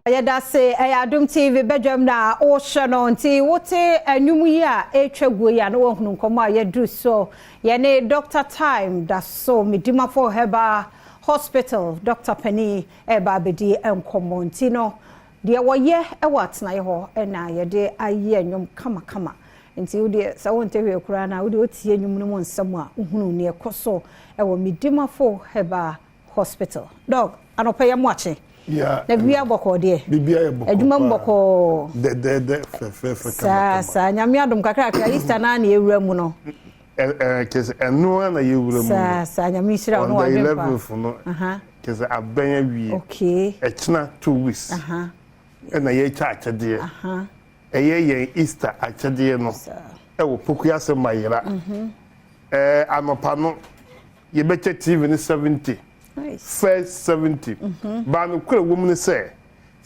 Yada say Adom TV Badwam na o hwe no nti wote anwum yi a etwagu ya na wo hunu nkomo a yedru so ye ne Dr. Time da so Medimafo Herbal Hospital Dr. Penny eba bedi enkomo nti no de wo ye watena ye ho na ye de aye anwum kama nti wo de sa wonte hwe kura na wo de otie anwum no mo nsam a hunu ne ekoso wo Medimafo Herbal Hospital dog anopa ye mo ache. Yeah. Na bia boko de. Bibia boko. Adwuma boko. De kama. Sa nyame adom kakra Easter na na ewura mu no. Kese eno na yewura mu. Sa nyame shira no wa dempa. On the 11th no. Kese abanya wie. Okay. Echna 2 weeks. Na ye cha achede. Ye Easter achede no. E wo poku ase mayira. Anopa no ye beche TV ni 70. First 70. Ba kura woman say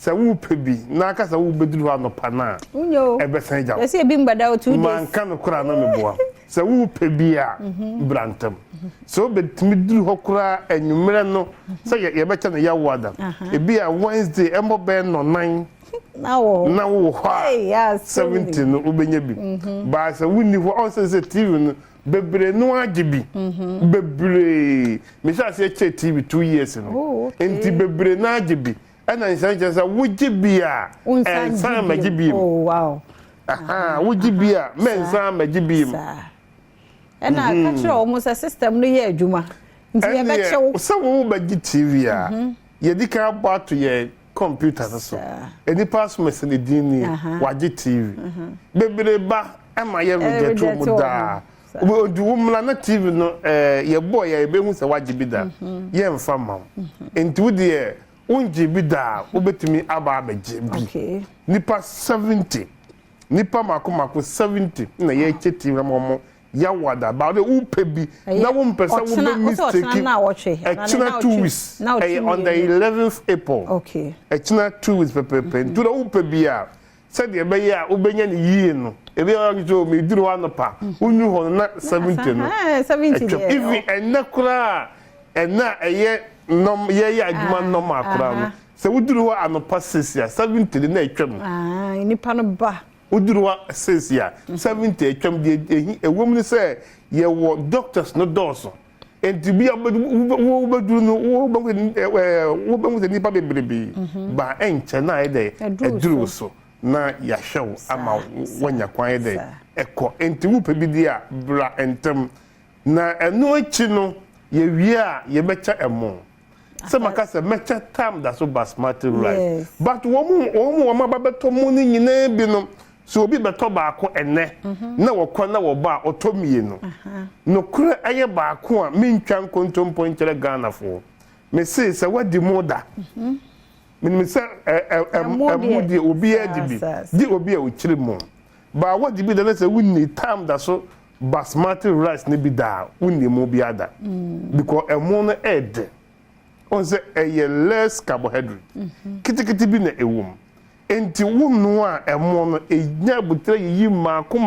wo pebi na aka sa wo beduru anopa na e be san jaw. Yes e bi mbada o 2 days. Man kan kura na meboa. Sa wo pebi a brantam. So betimi duru hokura enwumere no say ye becha na ya wada. E bi a Wednesday e mo be no 9 na wo ha 70 no obenya bi. Ba sa wuni ho on say TV no bebre no agibi bebre me sha se che TV 2 years no enti bebre na agibi ana nsan che sa wugibi a ensan magibi oh wow wugibi a mensan magibi ana ka kire almost a system no ye adwuma nti ye be che so wo bagi TV a ye dika about to ye computer so eni pass message dini wagi TV bebre ba ama ye reject mu da Oduwumla na TV no ye boy ye be hu se wagibi da ye mfa mam enti wo de ungibi da obetumi aba abeje bi nipa 70 nipa mako 70 na ye che TV na momo ya wada ba de upe bi na wo mpesa wo be mistake echina 2 weeks on the 11th April echina 2 weeks pepe to the upe bi a said ye be ya obenya ni yie no ebe ya jo me duru wa no pa unu ho na 70 no 70 even enakura ena eye nom ye adwuma nom akura no se uduru wa anopa sesia 70 na etwam nipa no ba uduru wa sesia 70 etwam de ewom ni se ye wo doctors no doso enti bia wo beduru no wo bangu de nipa bebrebe ba enche na ide eduru so na ya show ama wanya kwan de eko enti wupe bi dia bra entem na eno echi no ye wie a ye becha emo se maka se mecha tam da so basmati rice but wo ma babeto mu ni nyina bi no so obi beto ba ko ene na wo kwa na wo ba otomie no no kure aye ba ko a mentwa nkontompo nkyere Ghana fo me se wadi moda minimi se amudi obi adibi di obi a ochire mo ba wadi bi da na se wunni time da so basmati rice ne bi da wunni mo bi ada because emo no ed on se less carbohydrate kitikiti bi na ewum enti wum no a emo no enya butre yi mako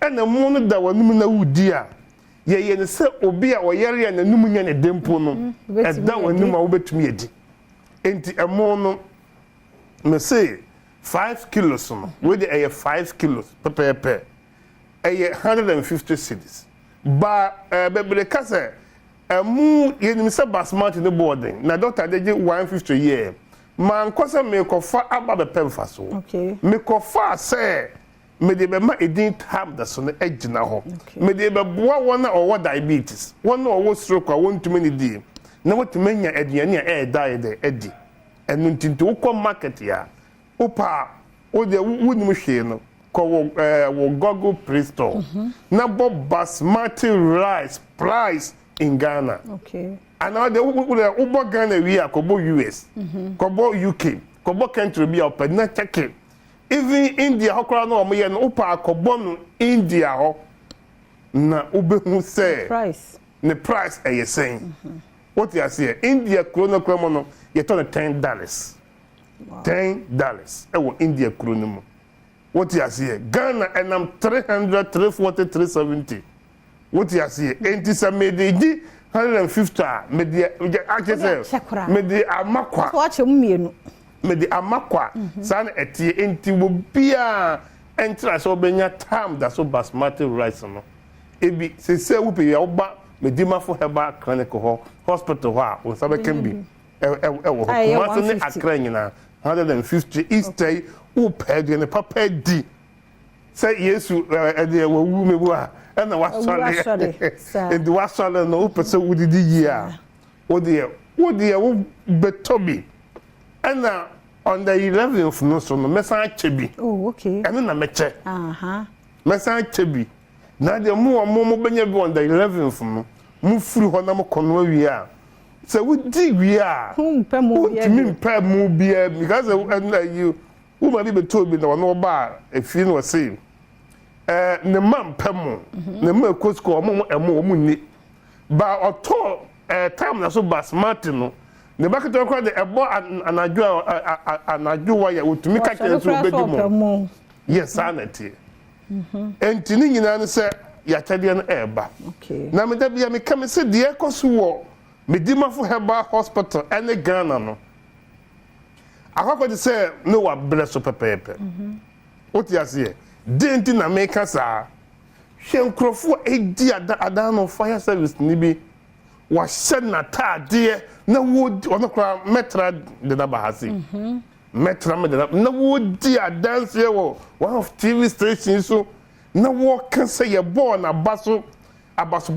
ena mo no da wanum na wudi a ye ne se obi a oyere ya nanum nya ne dempo no eda wanum a wobetumi edi enti emono me say 5 kilos no we dey 5 kilos pepe 150 cedis ba bebre kase emu yenim se basmati no boarding na doctor dey 150 year man kwase me kofa aba be pemfa so me kofa say me dey be ma edin tab da so no agina ho me dey be boa wona owo diabetes wona owo stroke a wontumi ni di na wotumenya aduane a die de edi enu ntinto ko market ya opa o de wunim hwe no ko wo Google Play Store na basmati rice price in Ghana and now de wo Ghana wi akobo US kobo UK kobo country bi opa na check even India hokora na omo ye no opa akobo no India ho na obehu say price e saying what you say India krona kramo no you turn $10 $10 e wo India krona mo what you say Ghana and I'm 300 340 370 what you say enti sa mediji 150 media akese media amakwa so ache mmienu me de amakwa san etie enti wo bia entra so benya time da so basmati rice no ebi se wo pe ya oba Medimafo Herbal clinic ho hospital ho a onsabe kan bi wo kuma so ne akra nyina 150 eastay wo pede ne papa di say Yesu ede wo wu mebu a na wasole and wasole no wo pese wo didi yi a wo de wo betobi and on the 11th no so no mesa chebi okay and na meche mesa chebi na de mo benya bi on the 11th no mu furu ho na mo kono wi a se wo di wi a pem mo bia because you wo ma bi betobi na no ba efi no say ne mam pem ne ma kosko mo ni ba oto time na so basmati no ne bakito kwa de ebo anadwo wa ya otumi ka kire so bedimo yes anati enti ni nyina ne se ya tade no eba na me da bia me ka me se de ekoso wo Medimafo Herbal Hospital ene Ghana no akwa de se no wa blesso pepepe oti ase denti na me ka sa hwenkrofo edi ada no fire service ni bi wa na tade na wo ono kra metra de da bahasi metra me de na wo di adanse wo one of TV stations so na wo kan say ye ball na abaso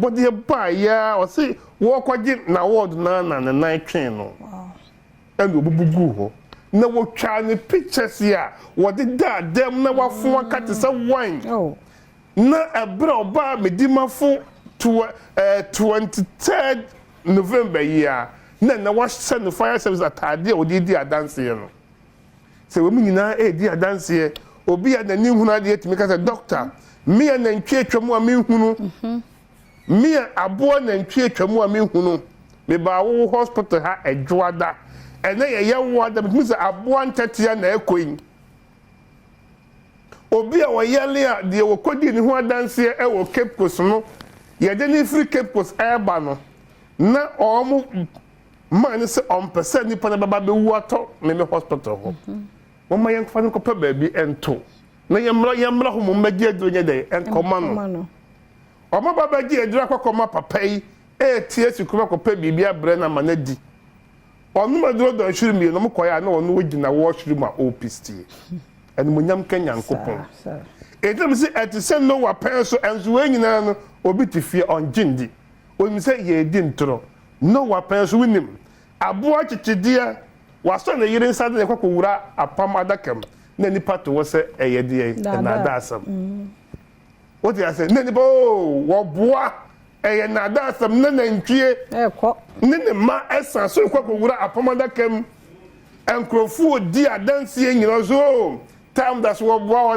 body ba ya o say wo kwaje na word na night train no and obubugu ho na wo twa ne pictures ya wo de da dem na wa fon akate say wine na ebra oba Medimafo to 23rd November year na wa send the fire service atade o di adanse no se we nyina di adanse obi ya nani hunu ade etimi ka say doctor me ya na ntwe atwamu a me hunu me abo na ntwe atwamu a me hunu me ba wo hospital ha adwoada ene ye wo ada me say abo ntetia na ekoyin obi a wo yele a de wo kodi ni hu adanse wo Cape Coast no ye de ni free Cape Coast eba no na omo man se on person ni pa na baba be wu ato me hospital ho mama yan fa no ko pa ba bi ento na yemra ho mo magi aduro nya de enkoma no omo baba gi aduro akokoma papa yi tie sikuma ko pa bibia abre na manadi onu maduro don shiri mi no mo koya na onu wogina wo shiri ma opistie eni mo nyam kanya nkopon etem se etise no wa penso enzo wenyina no obi tifie on jindi oni se ye di ntro no wa penso winim abo achichidia waso na yire nsade ne kwakọ wura apam adakam na nipa to wo se eyede na dasam what you say na nipa wo boa eye na dasam na ntwie ekọ ne ma esa so kwakọ wura apam adakam enkrofo di adanse nyina so time das wo boa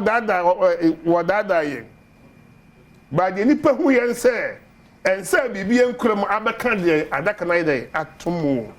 wo dada ye ba de nipa hu ye nse ense bibi enkrom abeka de adaka na ide atomo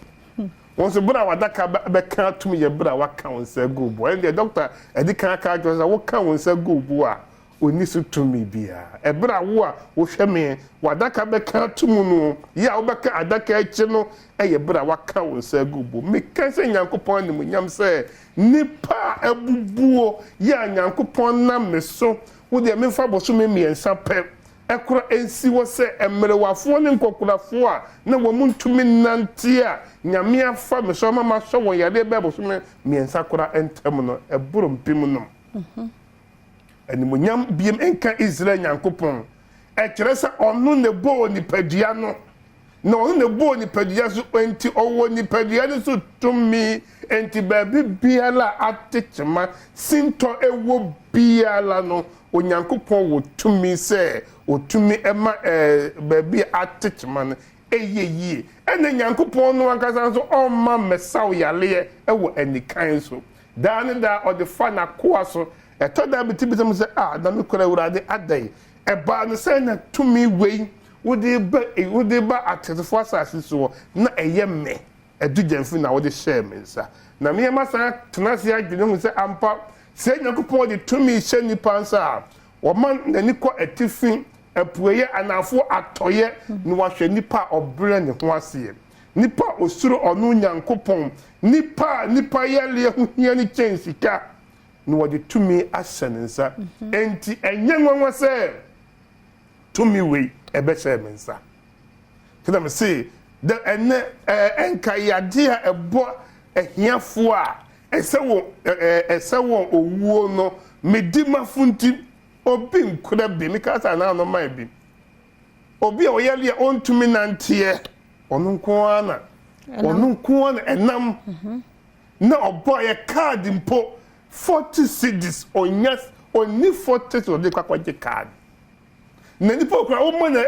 once bra wadaka abeka atom ye bra waka onse go bo and the doctor edika ka jo say wo ka onse go bo a oni so tumi bia e bra wo a wo hwe me wadaka beka atom no ya wo beka adaka echi no ye bra waka onse go bo me kan se nyankopon ni mu nyam se nipa abubuo ya nyankopon na me so wo de me fa boso me miensa pe ekura ensi wo se emerewafo ne nkokurafo a na wo muntumi nante a nyame afa me so mama so won yade be boso me miensa kura entem no eburo mpim no eni mo nyam biem enka Israel nyankopon e kire se onu ne bo ni padua no na onu ne bo ni padua so enti owo ni padua no so tumi enti baby biala atechema sinto ewo biala no onyankopon wo tumi se otumi ema baby atechema no eyeye ene nyankopon no ankasa so omma mesaw yale ewo enikan so dan da o de fa na koa so etoda bitibisem se na me kora urade adai eba no se na tumi wei wode ba atefo asase so na eyeme edugyanfi na wode share mensa na me masa tenase adwene hu se ampa se nyankopon de tumi hye nipa nsa wo man nani kɔ atifin apueye anafo atoye ni wahwe nipa obre ne ho ase nipa osuro onu nyankopon nipa yale hu hia ni chensika no wode tumi asenensa enti enye nwanwa se tumi we ebese mensa kina me say the ene enka yade a ebo ehiafo a ese wo owuo no medimafo nti obi nkura bi me kasa na no man bi obi a oyale a ontumi nante onu nko ana enam na obo ye card mpo 40 cedis onyas oni 40 cedis ode kwakwaje card na nipa okura o mo na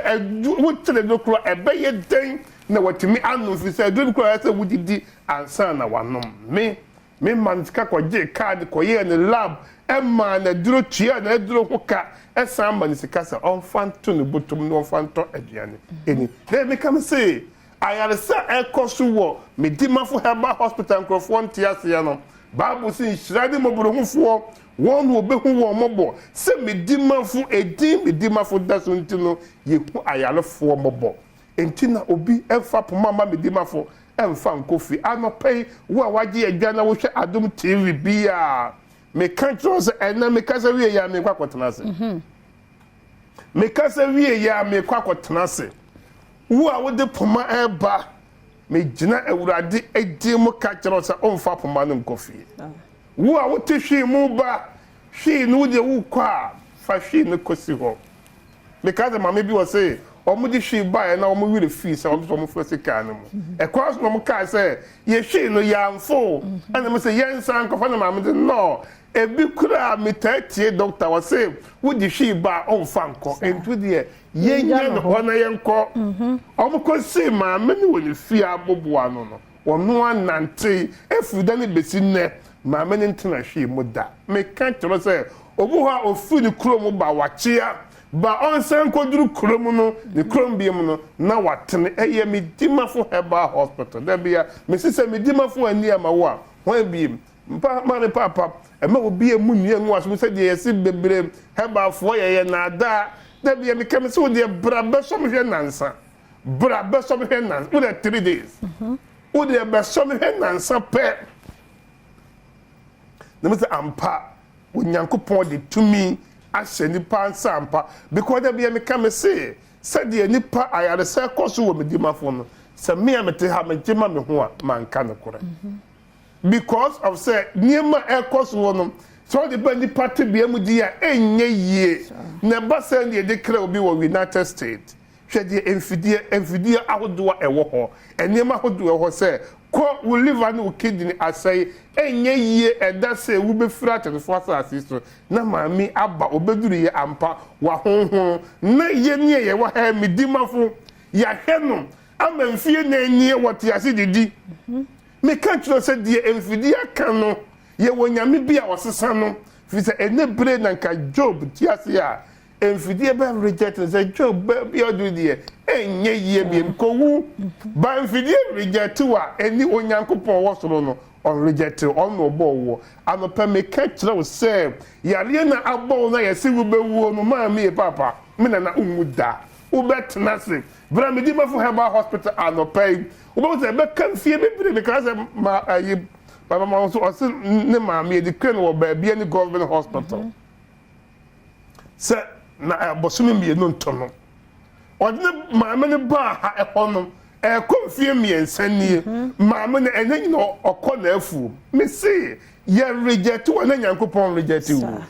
wotele do kura ebeye den na watimi anu fi se do kura se wudidi ansa na wanom me man kwakwaje card koye ne lab emma na duro tua na duro hoka esan ma ni sika se onfanto ne botom no onfanto aduane eni dey me come say ayaresa ekoso wo Medimafo Herbal Hospital Microphone tiasia no Bible say shirade mobro hufo won wo behu wo mobo se Medimafo daso ntino yehu ayalefo mobo entina obi efa pomama Medimafo emfa nkofi anopai wo awaje adwana wo hwe Adom TV bia me kantos ena me kasa wie ya me kwakotena se me kasa wie ya me kwakotena se wo a wo de poma eba me gina ewurade edi mo ka kiro se onfa poma no nkofi wo a wo te hwe mu ba hwe no de wo kwa fa hwe no kosi ho me kasa mama bi wo se omo di hwe ba na omo wire fi se omo fose ka no mu e kwa so mo ka se ye hwe no ya mfo ana me se yensa nkofa na mama de no ebi kura metatie doctor wa say wo di hwe ba onfa nko entu de yenya no ho na yenko omo ko se ma me ni woni fi abobo ano no wono anante efuda ne besi ne ma me ni ntena hwe mu da me kan tro se obu ha ofu ni krom ba wachia ba onsan koduru krom no ni krom bi mu no na watene eye Medimafo Herbal Hospital da bia me sise Medimafo ani ama wo a ho bi mpa papa ema obi emu nua nwa so se de yesi bebre herbafo ye na da bia me kem se wo de brabe so me hwe nansa brabe so me hwe nansa wo de 3 days wo de be so me hwe nansa pe na me se ampa wo nyankopon de tumi ahye nipa nsa ampa because da bia me kem se de nipa ayare se koso wo Medimafo no se me amete ha me gema me ho a manka ne kore because of say niema ekoso wono so the bandi party bia mu dia enye yie na ba say ne de kra obi wo United States hwe de emfidie ahodo ewo ho eniema ahodo ewo say ko wo liver no kidney asai enye yie eda say wo be fira telefo asase na maami aba obeduru ye ampa wa honhon na ye ne ye wa ha Medimafo ya hweno amamfie na enye wote ase didi me kancho se die emfidia kan no ye wonyame bia osesa no fi se enebre na nka Job tiase a emfidie ba reject se Job bia do die enye yie bi nkowu ba emfidie reject wa eni onyankopon wosoro no on reject on no bo wo anopa me kancho se yare na abo na yesi wo bewu no ma me papa me na umuda ubetna se bra Medimafo Herbal Hospital anopa wo be be kan fie bebre because ma ayi baba ma so o ne ma me de kren wo ba bia ni government hospital se na bosumi me no ntono o de ma me ne ba ha e hono e kom fie me ensanie ma me ne enyi no okọ na afu me see ye reject wo na nyankopon reject wo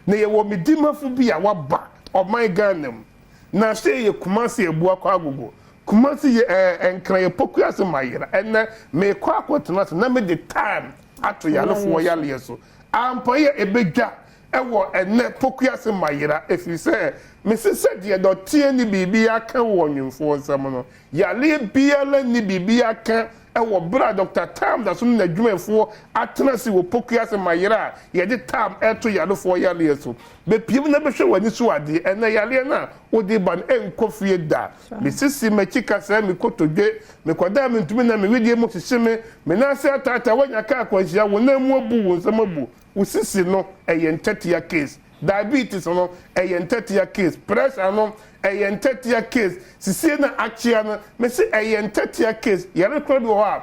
na ye wo Medimafo bia wa ba o my ganem na say ye Kumasi ebu akọ agogo Kumasi enkran ye pokuase mayira enne me kwa akotena na me the time ato yalefo yale yeso ampa ye ebedwa ewo enne pokuase mayira efi se me se de do tie ni bibi aka wo nwemfo nsam no yale biala ni bibi aka ewo bra Dr. Tam da so na dwumefo atena si wo pokuase mayira ye de Tam eto yalefo yale yeso be piem na be hwe wani so ade enne yale na odi ban enkofie da me sisi me chika sa me kotodwe me koda me ntumi na me wedie mo hihime me na se atata wanya ka akwanhia wo na mu abu wo nsam abu wo sisi no eye ntetia case diabetes no eye ntetia case pressure no entetia case sisi na achia no me se entetia case yare kro bi ho a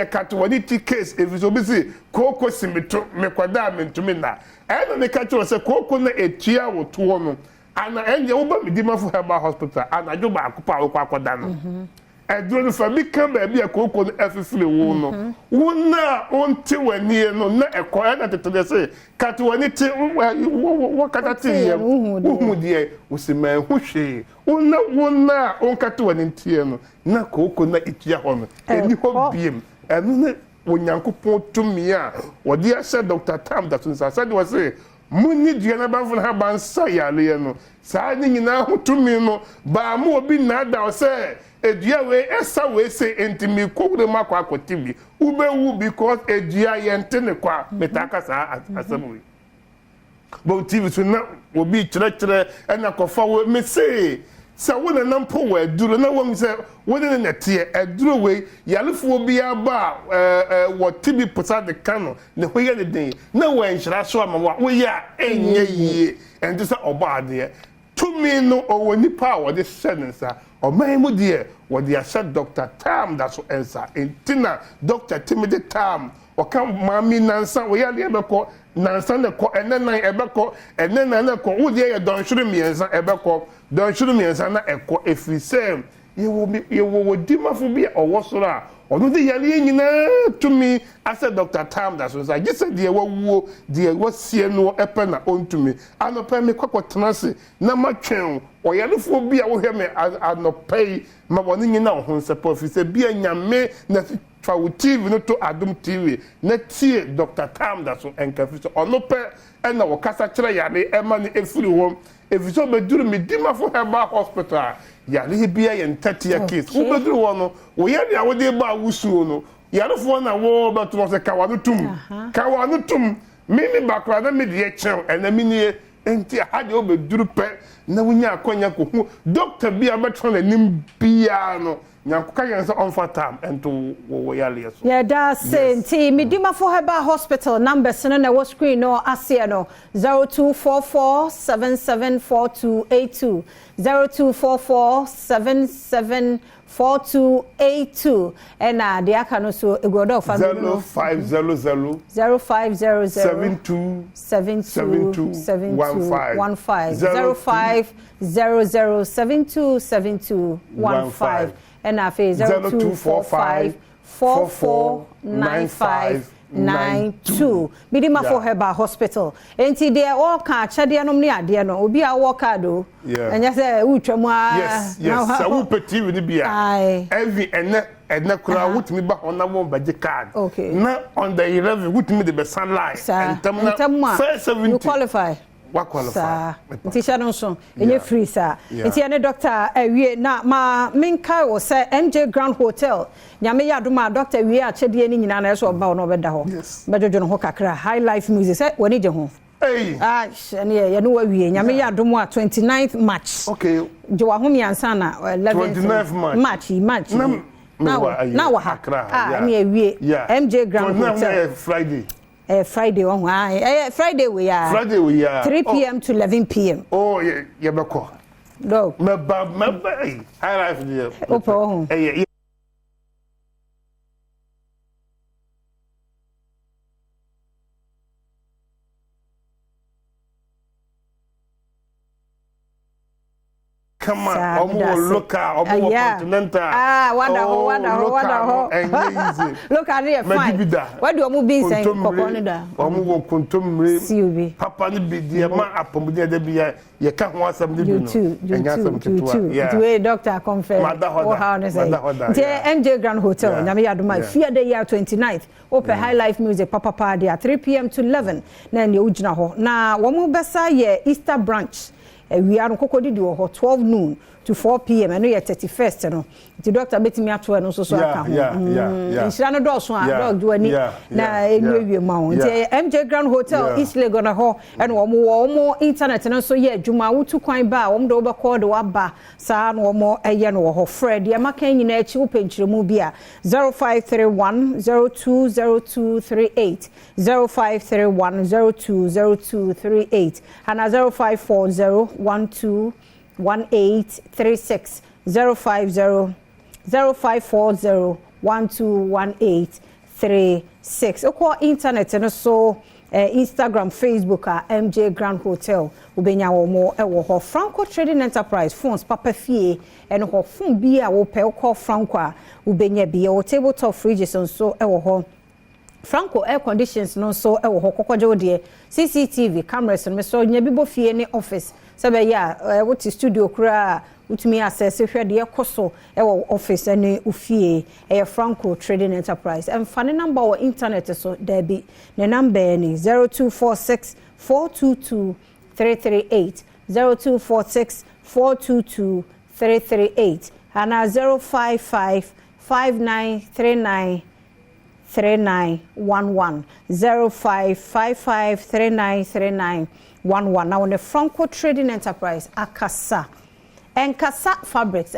katwaniti case efiso bi si koko simito me kwada mentumi na eno me ka cho se koko na etia wo to no ana enye wo ba Medimafo Herbal Hospital ana jo ba akopa wo akoda no eduro no fa mi kan ba bia koko no efifile wo no wo na onti wani no na ekoya na tetede se katwaniti wo katati ye wo die wo se ma hwehwe wo na on katwaniti no na koko na etia ho no eni ho biem enu ne onyankopon tumi a wodi ahye Dr. Tam da tunsa said was say munni dua na banfo ha bansa yale no saa ni nyina ho tumi no ba mo obi na da o say edua we esa we say entimi kogre makwa akotibi ubewu because edua yente ne kwa metaka saa asamu bo TV so na obi kire na kofa we me say sa wona nampo wa aduro na won se wona na tie aduro we yalefo bi aba wo tibi pusa de kano ne hoye ne den na wa nhira so ama wo ya enye yie enti sa oba ade to me no owo nipa wo de senensa o man mu de wo de asha Dr. Tam da so ensa entina Dr. Timothy Tam o kan mami nansa wo ya de beko nansa ne ko enenan ebeko enenan ne ko wo de ye don hwere miensa ebeko don hwere miensa na eko efisem ye wo dimafo bi owo soro a ono de yale nyina to me asa Dr. Tam da so say gese de wo de wo sie no epe na ontumi anopa me kwakotena na matwen oyalefo bi a wo hwe me anopai ma woni nyina ho nsepo efisem bi anyame na Travel TV no to Adom TV na tie Dr. Tam da so enkafiso ono pe na wo kasa kire yare ema ni efiri wo efiso beduru Medimafo Herbal Hospital yare bia ye ntatia case wo beduru wo no wo yare a wo de ba wusuo no yare fo na wo beto se kawano tum mimi bakra na me de chew ena mini enti hade wo beduru pe na wunya akonya ko hu doctor bia betro na nim bia no nyankuka yense onfa Tam ento wo yale so yeah da senti Medimafo Herbal Hospital numbers no na wo screen no ase no 0244774282 0244774282 ena de aka no so egodo fa no 0500 0500727215 and afi 0245449592 Medimafo Herbal Hospital enti de all ka chade nom ne ade no obi a wo ka do enya se utwamu a yes so wo peti ni bia every ene kura wutumi ba ona mo baje card na on the 11 wutumi de be sunlight and tamna first 70 you qualify what qualify teacher no so enye free sir enti ene doctor awie na ma menka wo say MJ Grand Hotel nyame ya doma doctor awie a chede ni nyina na so ba no beda ho bejojo no ho kakra high life music say woni je ho ene ye no awie nyame ya doma 29th March je wa ho miansa na 11th March now wa ha ene awie MJ Grand Hotel Friday Friday on Friday we are 3 p.m. to 11 p.m. Oh yeah beko no my high life there come on local continental wonderful look at it fine what do you be saying kokonida omo kontomre papa ni bi de ma apomde de bia ye ka ho asam de bi no enya asam ketua the doctor confirm how ne say the MJ Grand Hotel nyame yadoma fear the year 29th open high life music papa there 3 p.m. to 11 na ne ugina ho na wo mo besa ye Easter branch we are kokodi di ho 12 noon to 4 p.m. and no 31st no the doctor betimi ato no so aka ho nshira no do so a dog do ani na enyewie ma ho nti MJ Grand Hotel East Lagos na ho and wo internet no so ye adwuma wotu kwan ba wo do be call de waba sa no wo eye no ho Fred ye maka nyina achi wo penchiremu bi a 0531020238 0531020238 and 054012 1836 050 0540 121836. Oko internet no so Instagram, Facebook MJ Grand Hotel ubenya wo mo ewo ho Franco Trading Enterprise phones papa fie eno ho phone bi a wo pe call Franco a ubenya bi o tabletop fridges so ewo ho Franco air conditions no so ewo ho kokojo de CCTV cameras no so nya bibo fie ne office sabe ya what studio kura utumi access hwe de ekoso ewo office ne ufie Franco Trading Enterprise and funny number or internet so there be the number ni 0246 422 338 0246 422 338 and 055 5939 3911 0555393911. Now on the Franco Trading Enterprise akasa enkasa fabrics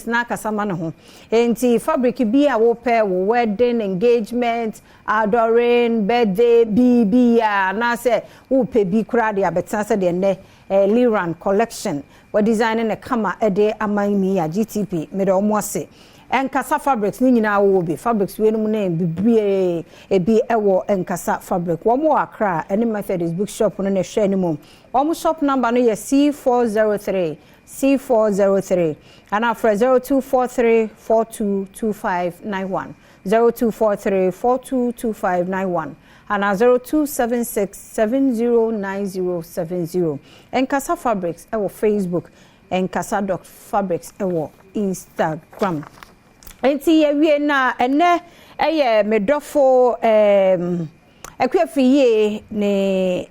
na akasa man ho enti fabric bi a wo pair wo wedding engagement adoring birthday bibia na say wo pe bi kura de abeta say de ne Liran collection we designing a kama ede amani ya GTP me de omo ase enkasa fabrics ni nyina wo bi fabrics we no na bibie ebi ewo enkasa fabric wo mo akra any Methodist bookshop no na hwe ni mom omo shop number no ye C403 and after 0243 422591 0243 422591 and 0276 709070 enkasa fabrics ewo Facebook enkasa.fabrics ewo Instagram. Enti ye wie na ene eye medofo ekwefiye ne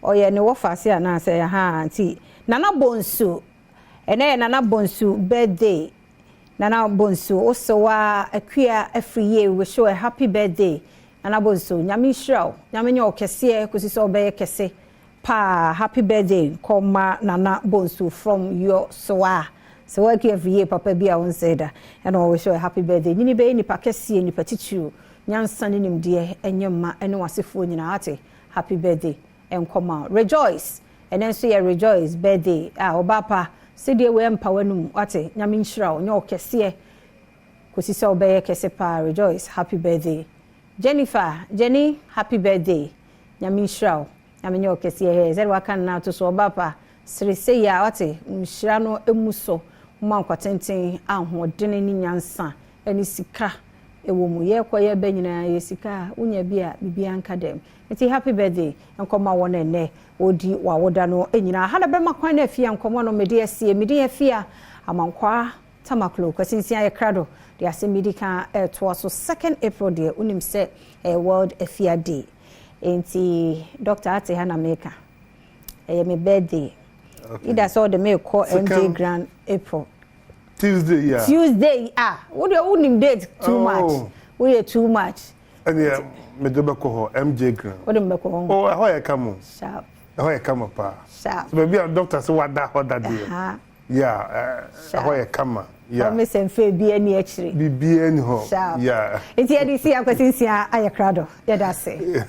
oye ne wofase ana se ha anti nana bonsu ene nana bonsu birthday nana bonsu osowa ekwia afriye we show a happy birthday nana bonsu nyame hiraw nyame nya okese kosisi obeye kese pa happy birthday koma nana bonsu from your soa. So work every year papa bia won say that and always show a happy birthday nyini be ni pakesi ni patichu nyansa ni nim de enyema ene wasefo nyina ate happy birthday enkoma rejoice and then so you rejoice birthday obapa se de we empower num ate nyame nhira onye okese kosisi obeye kese pa rejoice happy birthday Jenny happy birthday nyame nhira nyame nye okese he zero aka na to so obapa sere se ya ate nhira no emuso mankwatenten ahoɔden ni nyansa ani sika ewo mu ye koye ba nyina ye sika unya bia bibia nka dem enti happy birthday nkoma wona ene odi wa woda no enyina ha na be makwan na afia nkoma no mede asie mede afia amankwa tamaklo kwasinsia ye krado de ase medika to so 2nd April de unim se World Afia Day enti Dr. Ate Hana Meka me birthday. Okay. It does all the make call MJ Grand April. Tuesday, what do you name date too much? We are too much. And yeah, me do be call MJ Grand. What do you call? Oh, how you come? Sharp. How you come up? Sharp. So maybe a doctor say what that day. Yeah, how you come? Yeah. Me say fe bi ani actually. Bi ani ho. Sharp. Yeah. Enti adi si akwasinsia aye krado. Yeah, that's it.